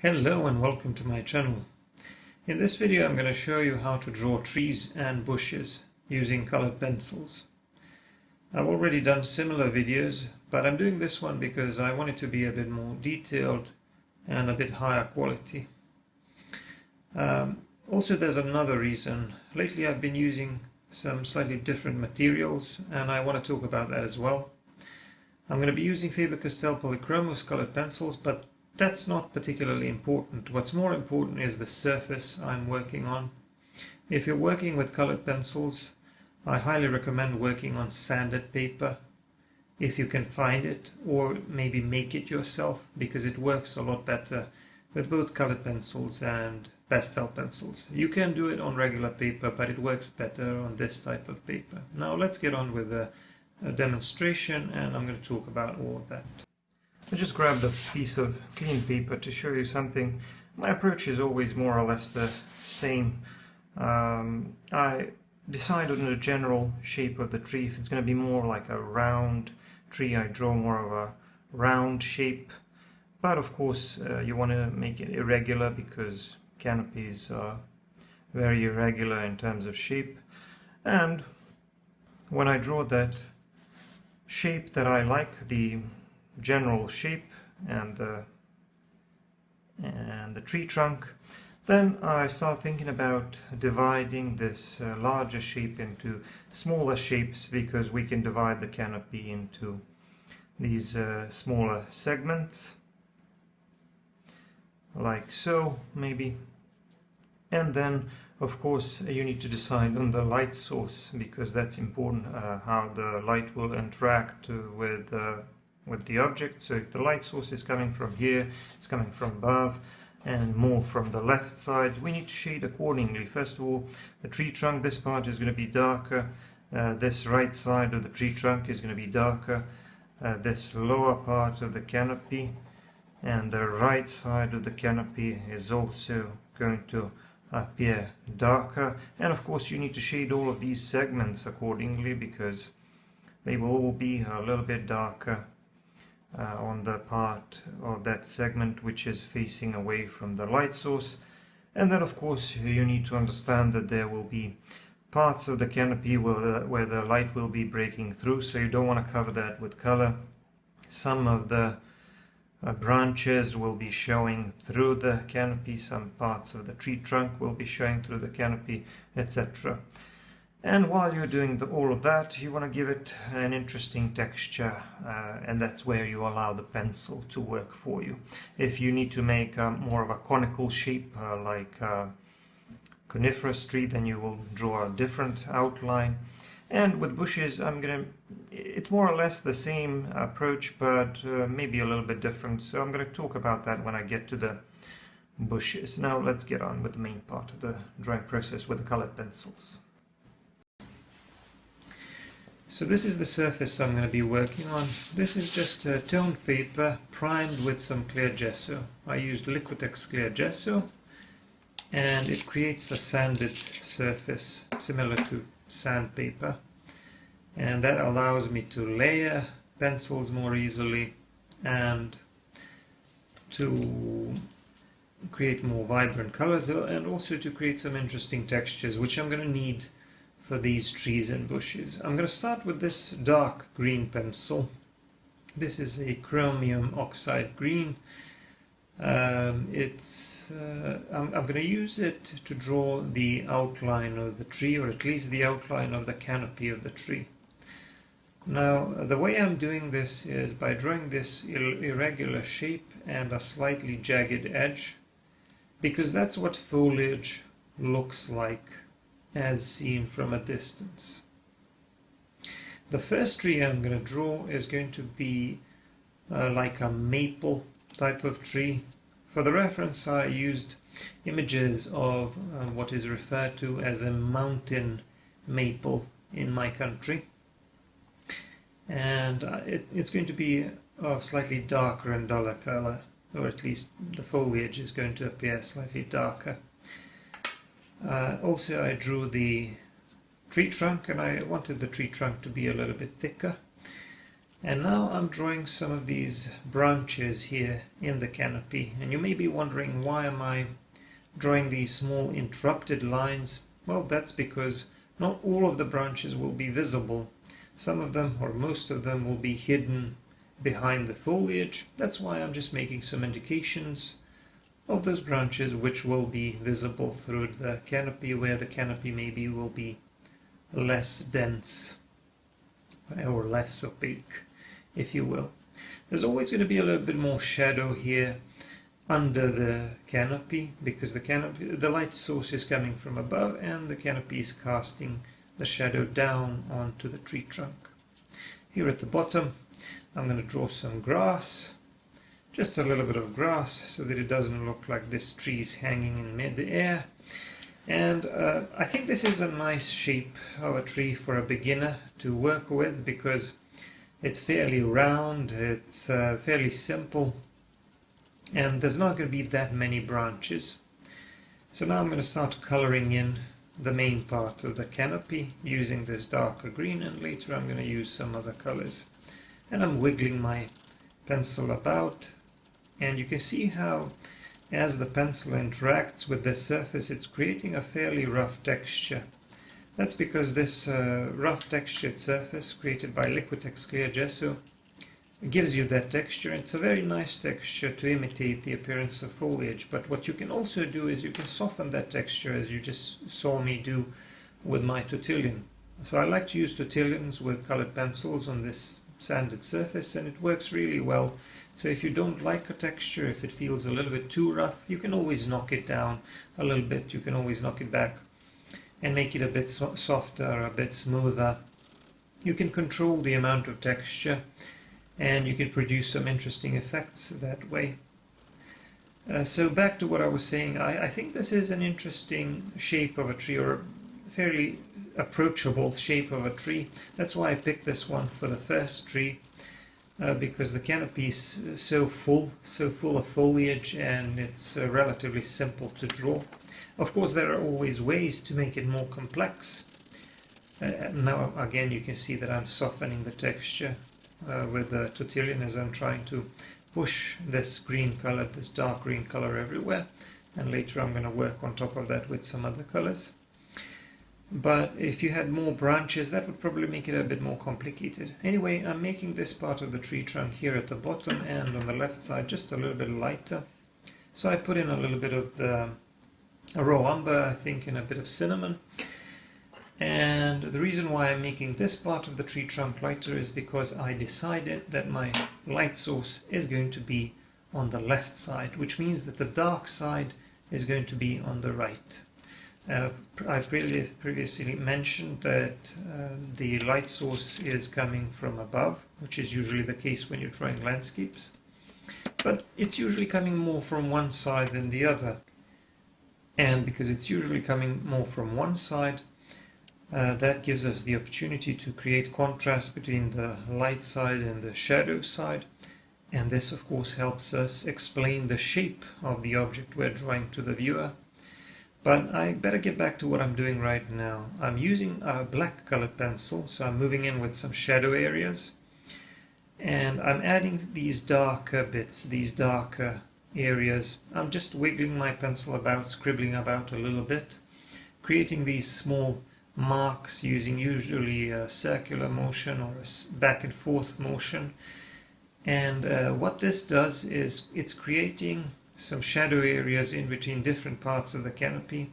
Hello and welcome to my channel. In this video I'm going to show you how to draw trees and bushes using colored pencils. I've already done similar videos, but I'm doing this one because I want it to be a bit more detailed and a bit higher quality. Also there's another reason. Lately I've been using some slightly different materials and I want to talk about that as well. I'm going to be using Faber-Castell Polychromos colored pencils, but that's not particularly important. What's more important is the surface I'm working on. If you're working with colored pencils, I highly recommend working on sanded paper if you can find it, or maybe make it yourself, because it works a lot better with both colored pencils and pastel pencils. You can do it on regular paper, but it works better on this type of paper. Now let's get on with the demonstration, and I'm going to talk about all of that. I just grabbed a piece of clean paper to show you something. My approach is always more or less the same. I decided on the general shape of the tree. If it's going to be more like a round tree, I draw more of a round shape. But of course you want to make it irregular because canopies are very irregular in terms of shape. And when I draw that shape that I like, the general shape and the tree trunk, then I start thinking about dividing this larger shape into smaller shapes, because we can divide the canopy into these smaller segments, like so maybe. And then of course you need to decide on the light source, because that's important, how the light will interact with the object. So if the light source is coming from here, it's coming from above and more from the left side, we need to shade accordingly. First of all, the tree trunk, this part is going to be darker, this right side of the tree trunk is going to be darker, this lower part of the canopy and the right side of the canopy is also going to appear darker. And of course you need to shade all of these segments accordingly, because they will all be a little bit darker on the part of that segment which is facing away from the light source. And then of course you need to understand that there will be parts of the canopy where the light will be breaking through, so you don't want to cover that with color. Some of the branches will be showing through the canopy, some parts of the tree trunk will be showing through the canopy, etc. And while you're doing all of that, you want to give it an interesting texture, and that's where you allow the pencil to work for you. If you need to make more of a conical shape, like a coniferous tree, then you will draw a different outline. And with bushes, it's more or less the same approach, but maybe a little bit different. So I'm going to talk about that when I get to the bushes. Now let's get on with the main part of the drawing process with the colored pencils. So this is the surface I'm going to be working on. This is just toned paper primed with some clear gesso. I used Liquitex clear gesso, and it creates a sanded surface similar to sandpaper, and that allows me to layer pencils more easily and to create more vibrant colors, and also to create some interesting textures, which I'm going to need for these trees and bushes. I'm going to start with this dark green pencil. This is a chromium oxide green. I'm going to use it to draw the outline of the tree, or at least the outline of the canopy of the tree. Now the way I'm doing this is by drawing this irregular shape and a slightly jagged edge, because that's what foliage looks like as seen from a distance. The first tree I'm going to draw is going to be like a maple type of tree. For the reference, I used images of what is referred to as a mountain maple in my country, and it's going to be of slightly darker and duller color, or at least the foliage is going to appear slightly darker. Also I drew the tree trunk, and I wanted the tree trunk to be a little bit thicker, And now I'm drawing some of these branches here in the canopy, and you may be wondering, why am I drawing these small interrupted lines? Well, that's because not all of the branches will be visible. Some of them, or most of them, will be hidden behind the foliage. That's why I'm just making some indications of those branches which will be visible through the canopy, where the canopy maybe will be less dense or less opaque, if you will. There's always going to be a little bit more shadow here under the canopy, because the light source is coming from above and the canopy is casting the shadow down onto the tree trunk. Here at the bottom I'm going to draw some grass, just a little bit of grass, so that it doesn't look like this tree is hanging in mid-air. And I think this is a nice shape of a tree for a beginner to work with, because it's fairly round, it's fairly simple, and there's not going to be that many branches. So now I'm going to start coloring in the main part of the canopy using this darker green, and later I'm going to use some other colors. And I'm wiggling my pencil about, and you can see how as the pencil interacts with this surface, it's creating a fairly rough texture. That's because this rough textured surface created by Liquitex clear gesso gives you that texture. It's a very nice texture to imitate the appearance of foliage, but what you can also do is you can soften that texture, as you just saw me do with my Tortillion. So I like to use Tortillions with colored pencils on this sanded surface, and it works really well. So if you don't like a texture, if it feels a little bit too rough, you can always knock it down a little bit, you can always knock it back and make it a bit softer, a bit smoother. You can control the amount of texture, and you can produce some interesting effects that way. So back to what I was saying, I think this is an interesting shape of a tree, or a fairly approachable shape of a tree. That's why I picked this one for the first tree, because the canopy is so full of foliage, and it's relatively simple to draw. Of course, there are always ways to make it more complex. Now again you can see that I'm softening the texture with the Tortillion as I'm trying to push this green color, this dark green color everywhere, and later I'm going to work on top of that with some other colors. But if you had more branches, that would probably make it a bit more complicated. Anyway, I'm making this part of the tree trunk here at the bottom and on the left side just a little bit lighter. So I put in a little bit of the raw umber, I think, and a bit of cinnamon. And the reason why I'm making this part of the tree trunk lighter is because I decided that my light source is going to be on the left side, which means that the dark side is going to be on the right. I've previously mentioned that the light source is coming from above, which is usually the case when you're drawing landscapes, but it's usually coming more from one side than the other. And because it's usually coming more from one side, that gives us the opportunity to create contrast between the light side and the shadow side, and this of course helps us explain the shape of the object we're drawing to the viewer. But I better get back to what I'm doing right now. I'm using a black colored pencil, so I'm moving in with some shadow areas, and I'm adding these darker bits, these darker areas. I'm just wiggling my pencil about, scribbling about a little bit, creating these small marks using usually a circular motion or a back and forth motion. And what this does is it's creating some shadow areas in between different parts of the canopy,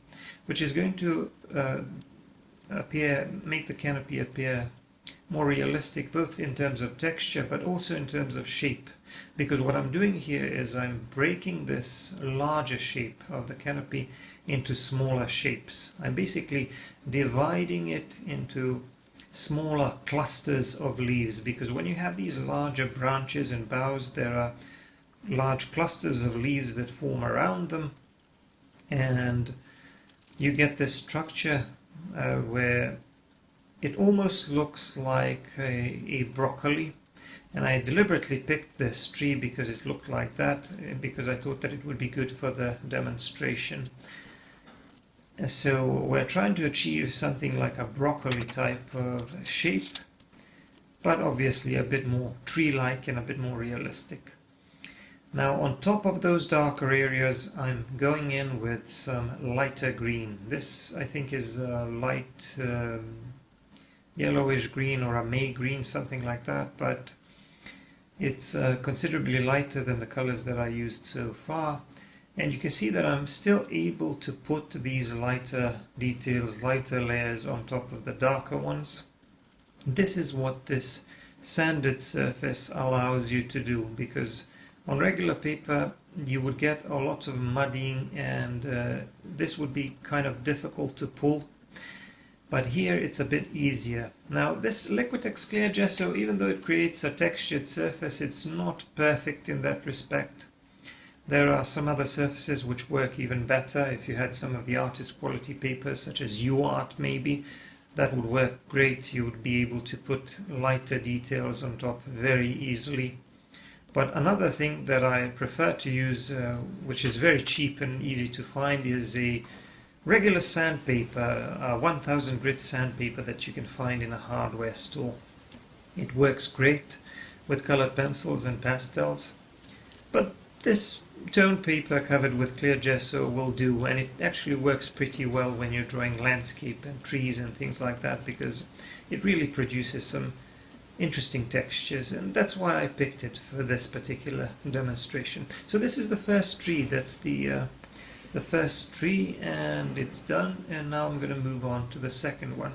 which is going to make the canopy appear more realistic, both in terms of texture but also in terms of shape. Because what I'm doing here is I'm breaking this larger shape of the canopy into smaller shapes. I'm basically dividing it into smaller clusters of leaves, because when you have these larger branches and boughs, there are large clusters of leaves that form around them, and you get this structure where it almost looks like a broccoli. And I deliberately picked this tree because it looked like that, because I thought that it would be good for the demonstration. So we're trying to achieve something like a broccoli type of shape, but obviously a bit more tree-like and a bit more realistic. Now on top of those darker areas I'm going in with some lighter green. This I think is a light yellowish green or a May green, something like that, but it's considerably lighter than the colors that I used so far. And you can see that I'm still able to put these lighter details, lighter layers on top of the darker ones. This is what this sanded surface allows you to do, because on regular paper you would get a lot of muddying and this would be kind of difficult to pull. But here it's a bit easier. Now this Liquitex clear gesso, even though it creates a textured surface, it's not perfect in that respect. There are some other surfaces which work even better. If you had some of the artist quality papers, such as UArt maybe, that would work great. You would be able to put lighter details on top very easily. But another thing that I prefer to use, which is very cheap and easy to find, is a regular sandpaper, a 1000 grit sandpaper that you can find in a hardware store. It works great with colored pencils and pastels, but this tone paper covered with clear gesso will do, and it actually works pretty well when you're drawing landscape and trees and things like that, because it really produces some interesting textures, and that's why I picked it for this particular demonstration. So this is the first tree. That's the first tree, and it's done. And now I'm going to move on to the second one.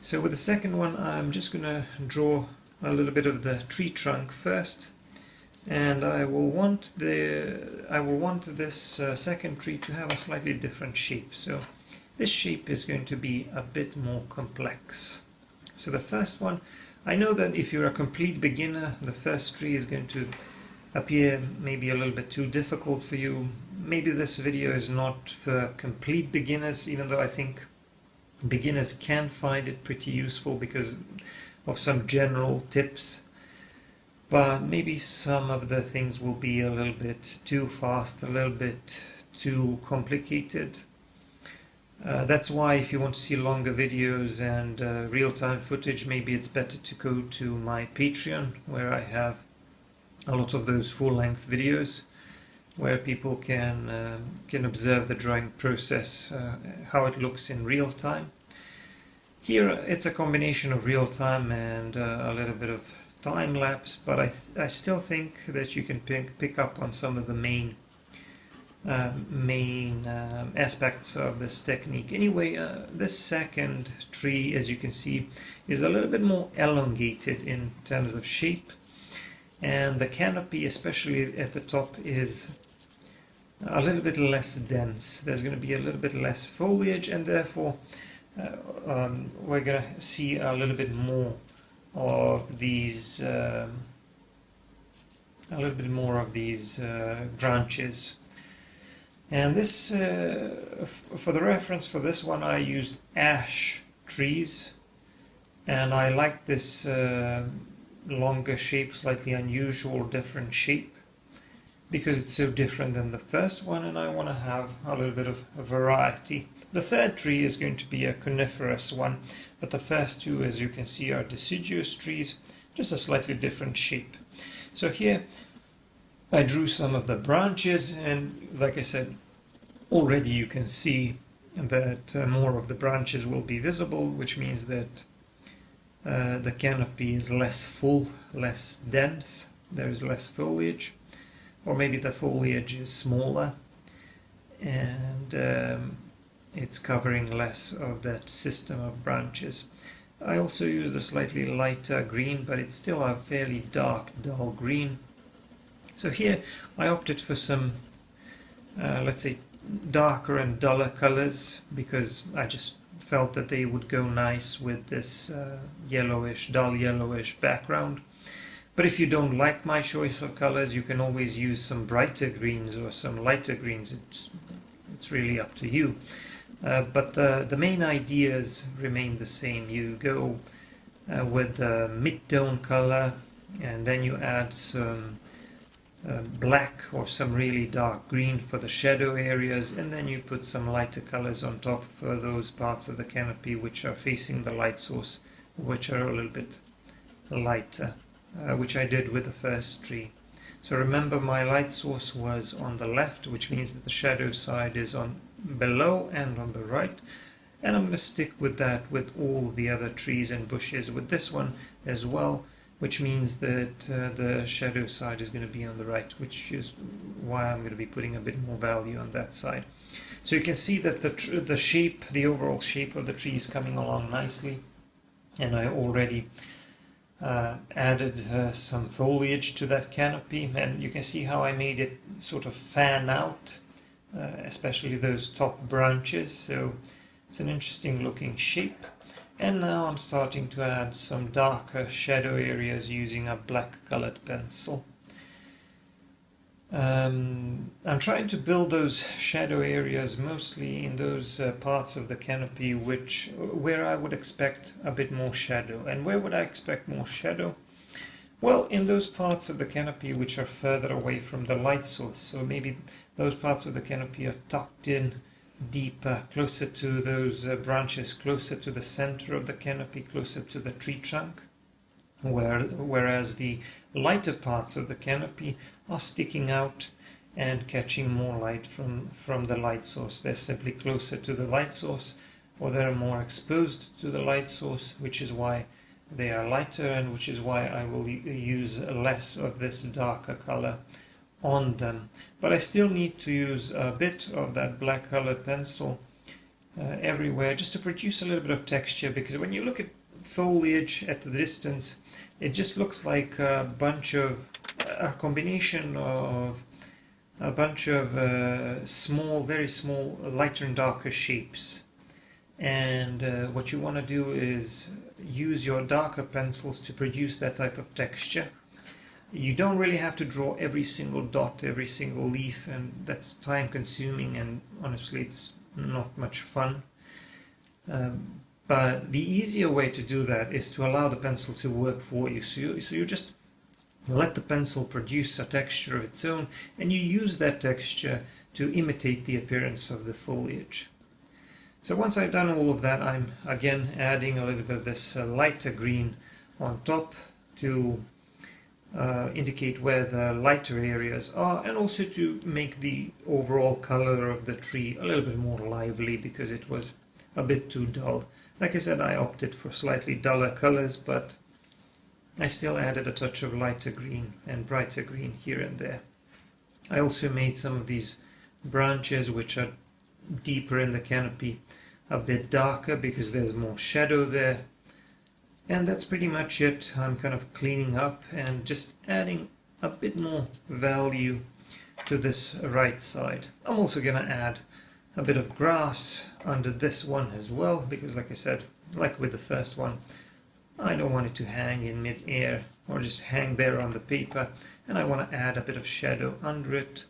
So with the second one I'm just going to draw a little bit of the tree trunk first, and I will want this second tree to have a slightly different shape. So this shape is going to be a bit more complex. So the first one, I know that if you're a complete beginner, the first tree is going to appear maybe a little bit too difficult for you. Maybe this video is not for complete beginners, even though I think beginners can find it pretty useful because of some general tips. But maybe some of the things will be a little bit too fast, a little bit too complicated. That's why if you want to see longer videos and real-time footage, maybe it's better to go to my Patreon, where I have a lot of those full-length videos where people can observe the drawing process, how it looks in real time. Here it's a combination of real time and a little bit of time lapse, but I still think that you can pick up on some of the main aspects of this technique. Anyway, this second tree, as you can see, is a little bit more elongated in terms of shape, and the canopy, especially at the top, is a little bit less dense. There's going to be a little bit less foliage, and therefore we're going to see a little bit more of these branches. And this, for the reference for this one, I used ash trees, and I like this longer shape, slightly unusual, different shape, because it's so different than the first one, and I want to have a little bit of a variety. The third tree is going to be a coniferous one, but the first two, as you can see, are deciduous trees, just a slightly different shape. So here I drew some of the branches, and like I said, already you can see that more of the branches will be visible, which means that the canopy is less full, less dense, there is less foliage, or maybe the foliage is smaller, and it's covering less of that system of branches. I also used a slightly lighter green, but it's still a fairly dark, dull green. So here I opted for some, let's say, darker and duller colors, because I just felt that they would go nice with this yellowish, dull yellowish background. But if you don't like my choice of colors, you can always use some brighter greens or some lighter greens. It's really up to you. But the main ideas remain the same. You go with the mid-tone color, and then you add some black or some really dark green for the shadow areas, and then you put some lighter colors on top for those parts of the canopy which are facing the light source, which are a little bit lighter, which I did with the first tree. So remember, my light source was on the left, which means that the shadow side is on below and on the right. And I'm going to stick with that with all the other trees and bushes, with this one as well, which means that the shadow side is going to be on the right, which is why I'm going to be putting a bit more value on that side. So you can see that the shape, the overall shape of the tree is coming along nicely, and I already added some foliage to that canopy, and you can see how I made it sort of fan out, especially those top branches, so it's an interesting looking shape. And now I'm starting to add some darker shadow areas using a black colored pencil. I'm trying to build those shadow areas mostly in those parts of the canopy where I would expect a bit more shadow. And where would I expect more shadow? Well, in those parts of the canopy which are further away from the light source. So maybe those parts of the canopy are tucked in deeper, closer to those branches, closer to the center of the canopy, closer to the tree trunk. Whereas the lighter parts of the canopy are sticking out and catching more light from the light source. They're simply closer to the light source, or they're more exposed to the light source, which is why they are lighter, and which is why I will use less of this darker color on them. But I still need to use a bit of that black colored pencil everywhere, just to produce a little bit of texture, because when you look at foliage at the distance, it just looks like a combination of a bunch of small, very small, lighter and darker shapes. And what you want to do is use your darker pencils to produce that type of texture. You don't really have to draw every single dot, every single leaf, and that's time consuming, and honestly it's not much fun. But the easier way to do that is to allow the pencil to work for you. So you just let the pencil produce a texture of its own, and you use that texture to imitate the appearance of the foliage. So once I've done all of that, I'm again adding a little bit of this lighter green on top to indicate where the lighter areas are, and also to make the overall color of the tree a little bit more lively, because it was a bit too dull. Like I said, I opted for slightly duller colors, but I still added a touch of lighter green and brighter green here and there. I also made some of these branches, which are deeper in the canopy, a bit darker because there's more shadow there. And that's pretty much it. I'm kind of cleaning up and just adding a bit more value to this right side. I'm also going to add a bit of grass under this one as well, because like I said, like with the first one, I don't want it to hang in mid-air or just hang there on the paper, and I want to add a bit of shadow under it.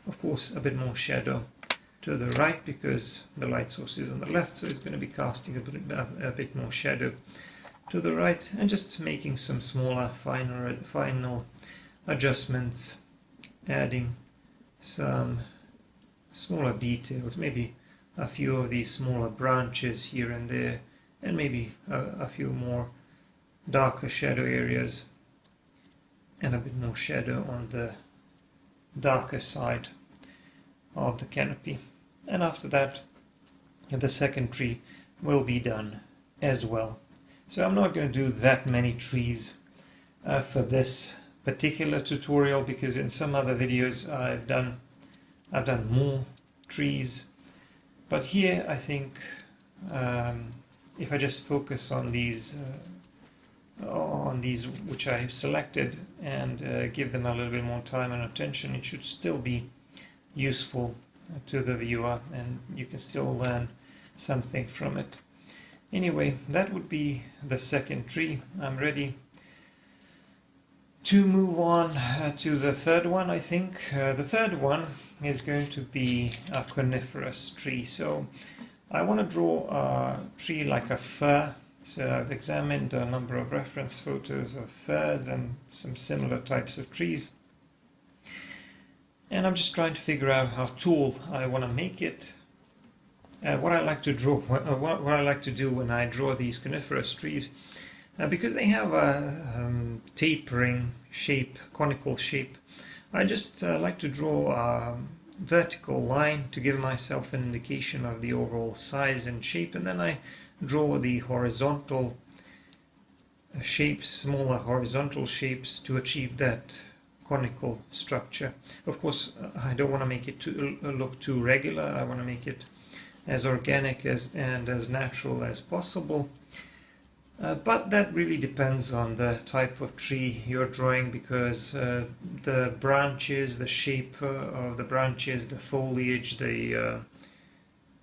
Of course, a bit more shadow to the right because the light source is on the left, so it's going to be casting a bit more shadow to the right, and just making some smaller, final adjustments, adding some smaller details, maybe a few of these smaller branches here and there, and maybe a few more darker shadow areas, and a bit more shadow on the darker side of the canopy. And after that, the second tree will be done as well. So I'm not going to do that many trees for this particular tutorial, because in some other videos I've done more trees, but here I think if I just focus on these which I've selected and give them a little bit more time and attention, it should still be useful to the viewer, and you can still learn something from it. Anyway, that would be the second tree. I'm ready to move on to the third one, I think. The third one is going to be a coniferous tree. So I want to draw a tree like a fir. So I've examined a number of reference photos of firs and some similar types of trees. And I'm just trying to figure out how tall I want to make it. What I like to do when I draw these coniferous trees, Because they have a tapering shape, conical shape, I just like to draw a vertical line to give myself an indication of the overall size and shape, and then I draw the horizontal shapes, smaller horizontal shapes, to achieve that conical structure. Of course, I don't want to make it look too regular. I want to make it as organic and as natural as possible. But that really depends on the type of tree you're drawing, because the branches, the shape of the branches, the foliage,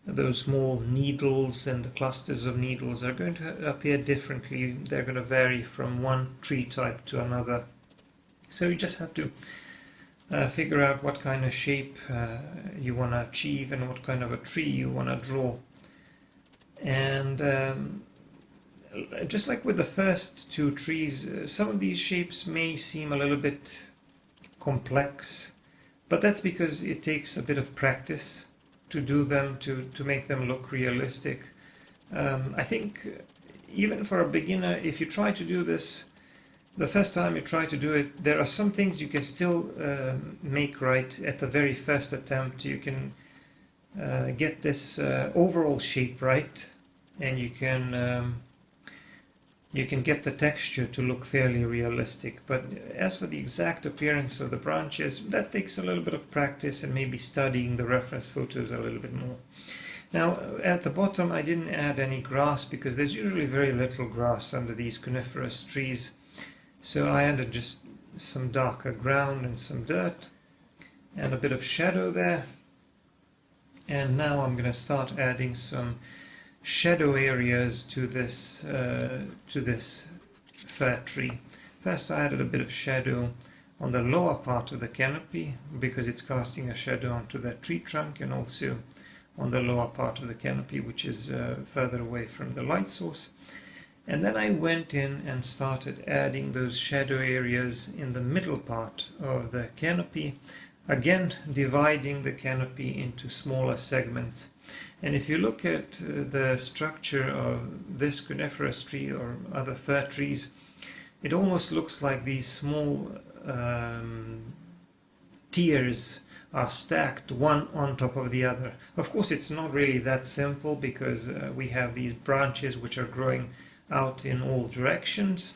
those small needles and the clusters of needles are going to appear differently. They're going to vary from one tree type to another. So you just have to figure out what kind of shape you want to achieve and what kind of a tree you want to draw. And just like with the first two trees, some of these shapes may seem a little bit complex, but that's because it takes a bit of practice to do them, to make them look realistic. I think even for a beginner, if you try to do this, the first time you try to do it, there are some things you can still make right at the very first attempt. You can get this overall shape right, and you can get the texture to look fairly realistic. But as for the exact appearance of the branches, that takes a little bit of practice and maybe studying the reference photos a little bit more. Now, at the bottom I didn't add any grass because there's usually very little grass under these coniferous trees. So I added just some darker ground and some dirt and a bit of shadow there. And now I'm going to start adding some shadow areas to this fir tree. First I added a bit of shadow on the lower part of the canopy because it's casting a shadow onto the tree trunk, and also on the lower part of the canopy, which is further away from the light source. And then I went in and started adding those shadow areas in the middle part of the canopy, again dividing the canopy into smaller segments. And if you look at the structure of this coniferous tree or other fir trees, it almost looks like these small tiers are stacked one on top of the other. Of course, it's not really that simple because we have these branches which are growing out in all directions,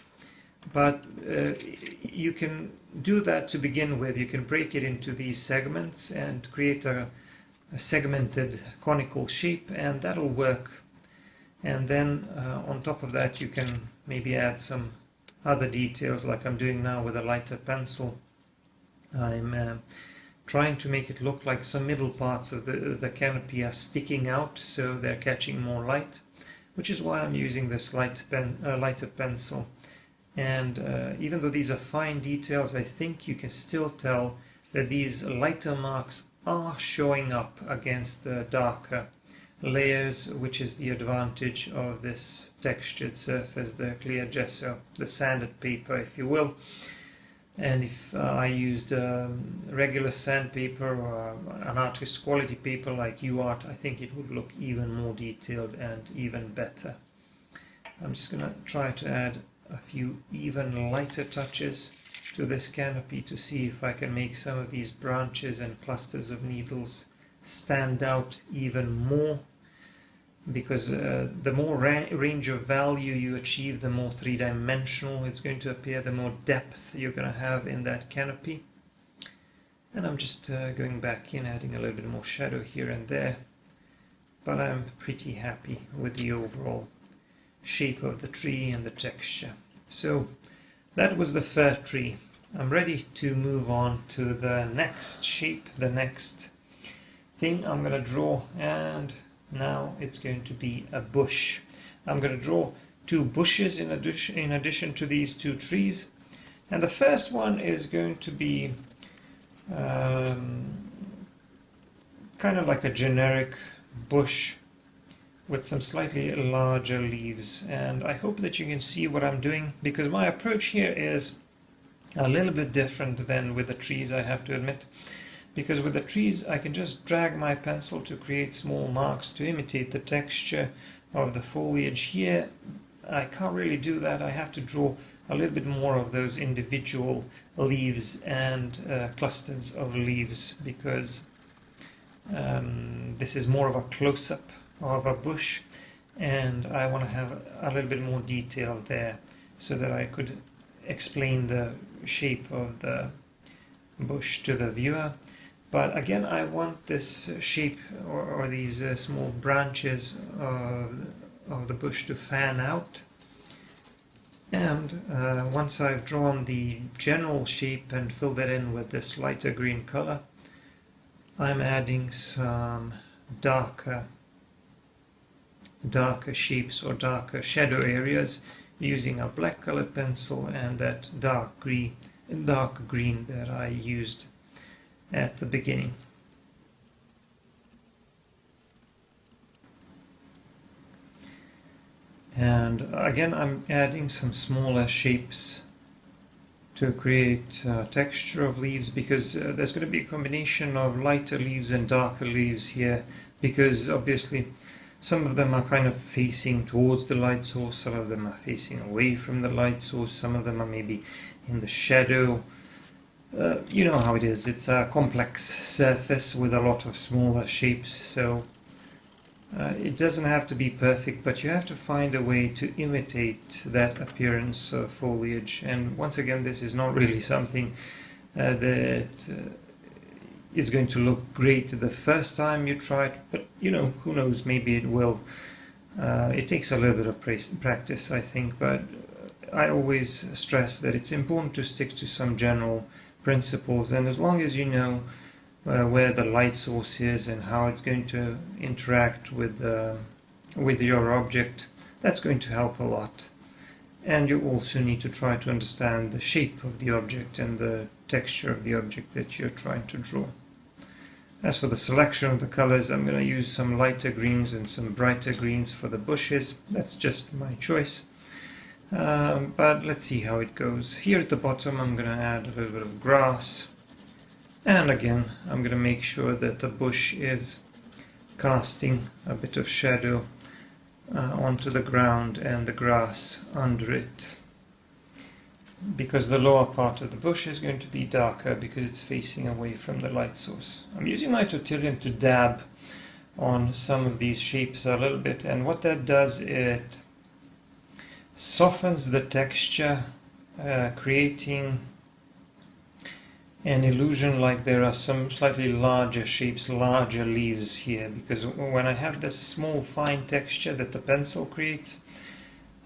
but you can do that to begin with. You can break it into these segments and create a segmented conical shape, and that'll work. And then on top of that you can maybe add some other details like I'm doing now with a lighter pencil. I'm trying to make it look like some middle parts of the canopy are sticking out, so they're catching more light, which is why I'm using this lighter pencil. And even though these are fine details, I think you can still tell that these lighter marks are showing up against the darker layers, which is the advantage of this textured surface, the clear gesso, the sanded paper, if you will. And if I used regular sandpaper or an artist's quality paper like UArt, I think it would look even more detailed and even better. I'm just going to try to add a few even lighter touches to this canopy to see if I can make some of these branches and clusters of needles stand out even more, because the more range of value you achieve, the more three-dimensional it's going to appear, the more depth you're going to have in that canopy. And I'm just going back in, adding a little bit more shadow here and there, but I'm pretty happy with the overall shape of the tree and the texture. So that was the fir tree. I'm ready to move on to the next shape, the next thing I'm going to draw, and now it's going to be a bush. I'm going to draw two bushes in addition to these two trees, and the first one is going to be kind of like a generic bush with some slightly larger leaves. And I hope that you can see what I'm doing, because my approach here is a little bit different than with the trees, I have to admit. Because with the trees I can just drag my pencil to create small marks to imitate the texture of the foliage. Here I can't really do that. I have to draw a little bit more of those individual leaves and clusters of leaves, because this is more of a close-up of a bush, and I want to have a little bit more detail there so that I could explain the shape of the bush to the viewer. But again, I want this shape or these small branches of the bush to fan out. And once I've drawn the general shape and filled that in with this lighter green color, I'm adding some darker shapes or darker shadow areas using a black colored pencil and that dark green that I used at the beginning. And again, I'm adding some smaller shapes to create texture of leaves, because there's going to be a combination of lighter leaves and darker leaves here, because obviously some of them are kind of facing towards the light source, some of them are facing away from the light source, some of them are maybe in the shadow. You know how it is, it's a complex surface with a lot of smaller shapes, so it doesn't have to be perfect, but you have to find a way to imitate that appearance of foliage. And once again, this is not really something that is going to look great the first time you try it, but you know, who knows, maybe it will. It takes a little bit of practice, I think, but I always stress that it's important to stick to some general principles, and as long as you know where the light source is and how it's going to interact with your object, that's going to help a lot. And you also need to try to understand the shape of the object and the texture of the object that you're trying to draw. As for the selection of the colors, I'm going to use some lighter greens and some brighter greens for the bushes. That's just my choice. But let's see how it goes. Here at the bottom I'm going to add a little bit of grass. And again, I'm going to make sure that the bush is casting a bit of shadow onto the ground and the grass under it, because the lower part of the bush is going to be darker because it's facing away from the light source. I'm using my tortillon to dab on some of these shapes a little bit, and what that does, it softens the texture, creating an illusion like there are some slightly larger shapes, larger leaves here, because when I have this small fine texture that the pencil creates,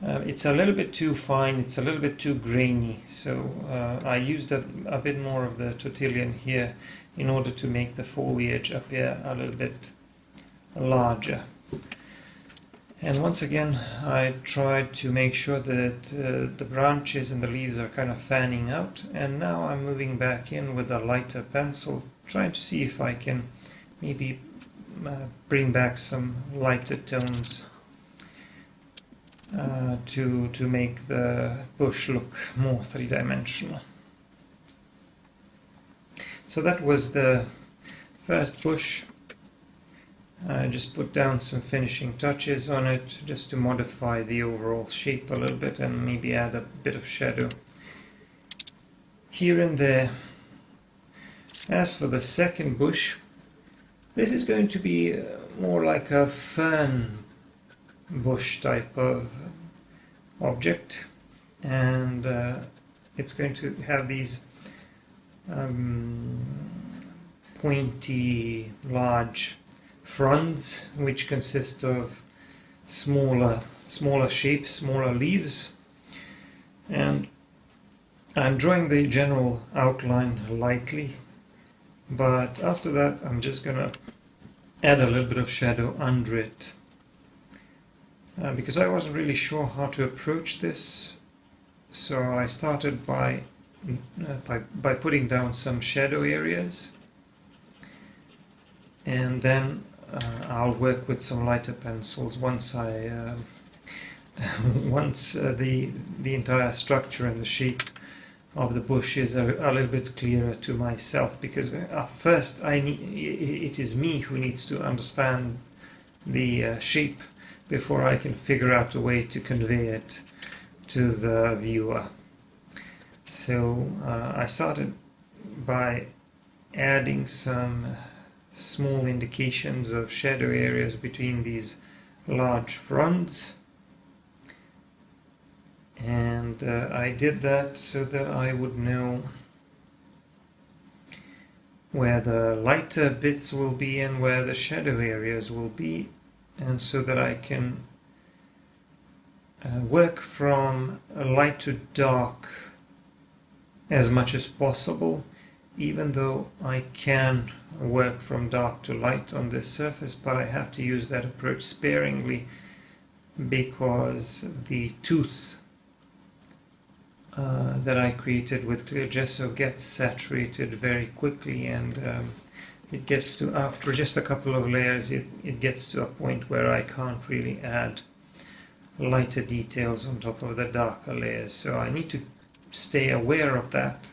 it's a little bit too fine, it's a little bit too grainy, so I used a bit more of the tortillon here in order to make the foliage appear a little bit larger. And once again, I tried to make sure that the branches and the leaves are kind of fanning out, and now I'm moving back in with a lighter pencil, trying to see if I can maybe bring back some lighter tones to make the bush look more three-dimensional. So that was the first bush. I just put down some finishing touches on it just to modify the overall shape a little bit and maybe add a bit of shadow here and there. As for the second bush, this is going to be more like a fern bush type of object, and it's going to have these pointy, large fronds, which consist of smaller shapes, smaller leaves. And I'm drawing the general outline lightly, but after that I'm just gonna add a little bit of shadow under it, because I wasn't really sure how to approach this, so I started by putting down some shadow areas, and then I'll work with some lighter pencils once the entire structure and the shape of the bush is a little bit clearer to myself, because first it is me who needs to understand the shape before I can figure out a way to convey it to the viewer. So I started by adding some small indications of shadow areas between these large fronds, and I did that so that I would know where the lighter bits will be and where the shadow areas will be, and so that I can work from light to dark as much as possible, even though I can work from dark to light on this surface, but I have to use that approach sparingly because the tooth that I created with clear gesso gets saturated very quickly, and it gets to, after just a couple of layers, it gets to a point where I can't really add lighter details on top of the darker layers. So I need to stay aware of that,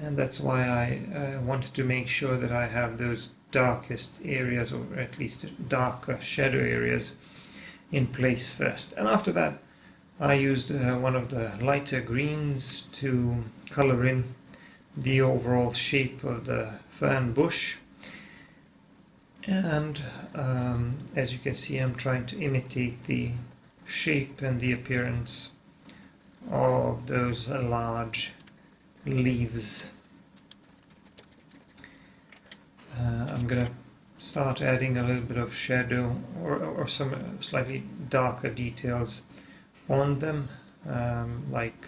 and that's why I wanted to make sure that I have those darkest areas, or at least darker shadow areas, in place first. And after that I used one of the lighter greens to color in the overall shape of the fern bush, and as you can see, I'm trying to imitate the shape and the appearance of those large leaves. I'm gonna start adding a little bit of shadow or some slightly darker details on them, like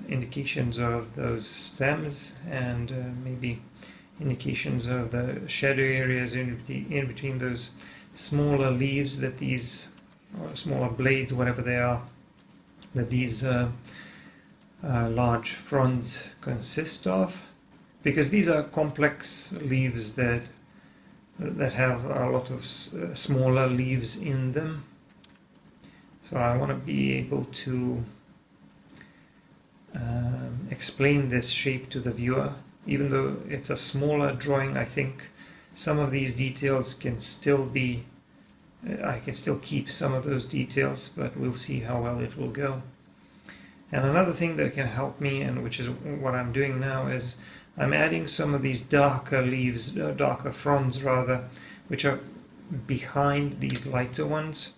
indications of those stems, and maybe indications of the shadow areas in between those smaller leaves that these, or smaller blades, whatever they are, that these large fronds consist of, because these are complex leaves that have a lot of smaller leaves in them. So I want to be able to explain this shape to the viewer. Even though it's a smaller drawing, I think some of these details can still be, I can still keep some of those details, but we'll see how well it will go. And another thing that can help me, and which is what I'm doing now, is I'm adding some of these darker leaves, darker fronds rather, which are behind these lighter ones,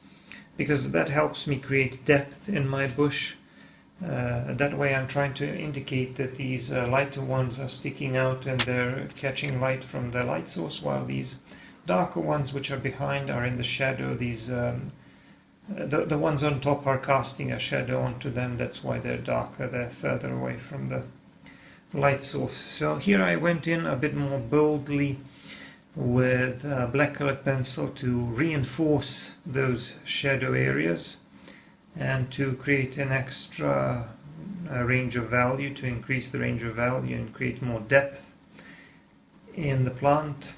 because that helps me create depth in my bush. That way I'm trying to indicate that these lighter ones are sticking out and they're catching light from the light source, while these darker ones which are behind are in the shadow. These the ones on top are casting a shadow onto them. That's why they're darker, they're further away from the light source. So here I went in a bit more boldly with a black colored pencil to reinforce those shadow areas and to create an extra range of value, to increase the range of value and create more depth in the plant,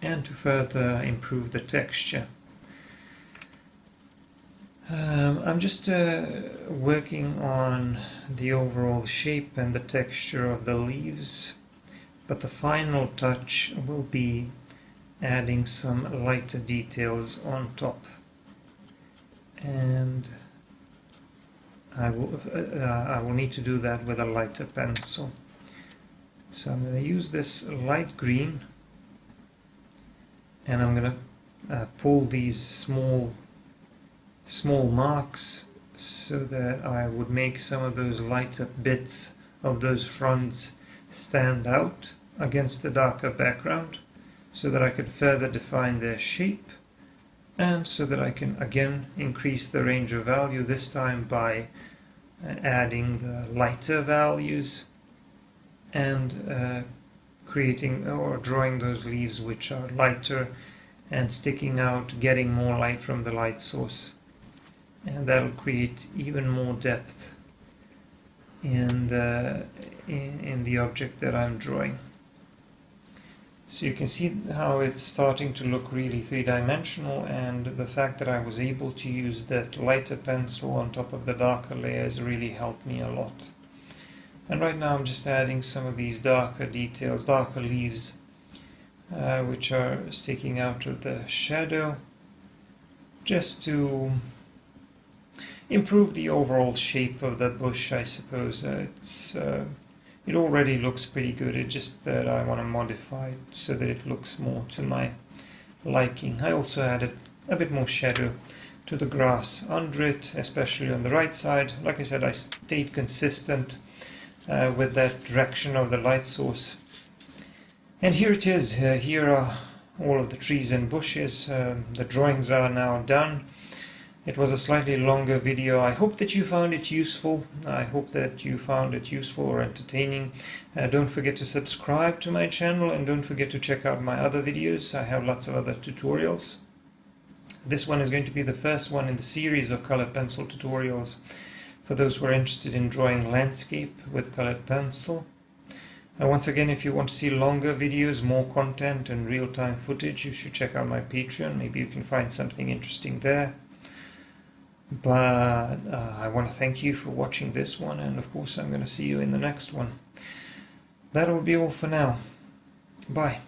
and to further improve the texture. I'm just working on the overall shape and the texture of the leaves, but the final touch will be adding some lighter details on top, and I will need to do that with a lighter pencil. So I'm going to use this light green, and I'm going to pull these small marks so that I would make some of those lighter bits of those fronds stand out against the darker background, so that I could further define their shape, and so that I can again increase the range of value, this time by adding the lighter values and creating or drawing those leaves which are lighter and sticking out, getting more light from the light source. And that'll create even more depth in the object that I'm drawing. So you can see how it's starting to look really three-dimensional, and the fact that I was able to use that lighter pencil on top of the darker layers really helped me a lot. And right now I'm just adding some of these darker details, darker leaves which are sticking out of the shadow, just to improve the overall shape of the bush, I suppose. It already looks pretty good, it's just that I want to modify it so that it looks more to my liking. I also added a bit more shadow to the grass under it, especially on the right side. Like I said, I stayed consistent with that direction of the light source. And here it is. Here are all of the trees and bushes. The drawings are now done. It was a slightly longer video. I hope that you found it useful. I hope that you found it useful or entertaining. Don't forget to subscribe to my channel, and don't forget to check out my other videos. I have lots of other tutorials. This one is going to be the first one in the series of colored pencil tutorials for those who are interested in drawing landscape with colored pencil. Once again, if you want to see longer videos, more content and real-time footage, you should check out my Patreon. Maybe you can find something interesting there. But I want to thank you for watching this one, and of course I'm going to see you in the next one. That will be all for now. Bye.